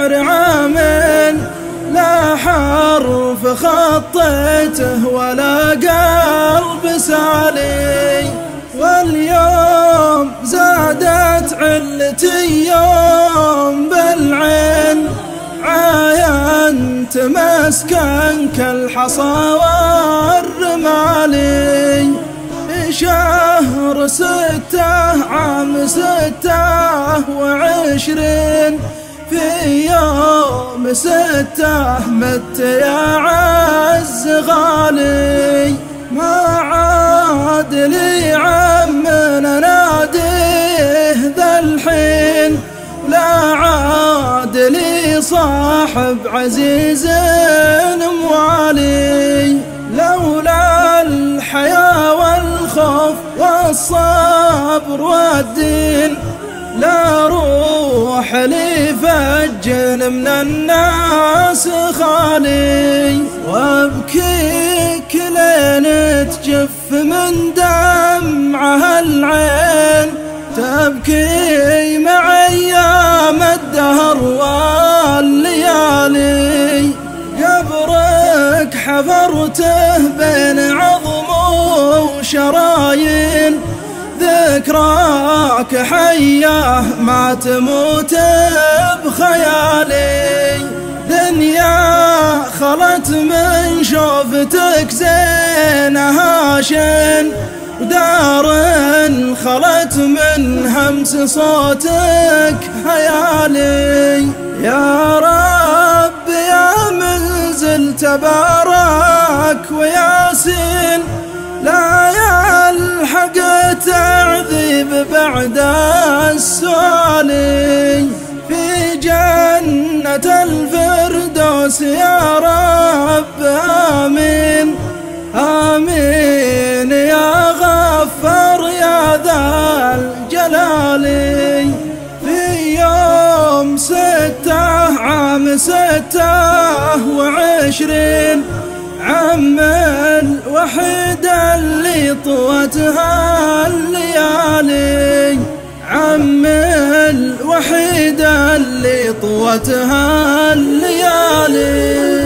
شعر عامل لا حرف خطيته ولا قلب سالي، واليوم زادت علتي يوم بالعين عاينت مسكنك الحصى والرمالي. شهر 6 عام 26 في يوم 6 مت يا عز غالي، ما عاد لي عم نناديه ذا الحين، لا عاد لي صاحب عزيز موالي. لولا الحياة والخوف والصبر والدين لا روح لي فجن من الناس خالي، وابكيك لين تجف من دمعها العين، تبكي مع ايام الدهر والليالي. قبرك حفرته بين عظم وشرايين، ذكراك حياه ما تموت بخيالي. دنيا خلت من شوفتك زينها شين، ودار خلت من همس صوتك هيالي. يا رب يا منزل تبارك وياسين، لا يلحق تعذيب بعد السؤال. في جنة الفردوس يا رب آمين آمين يا غفار يا ذا الجلال. في يوم 6 عام 26 عم الوحيد اللي طوتها الليالي، عم الوحيد اللي طوتها الليالي.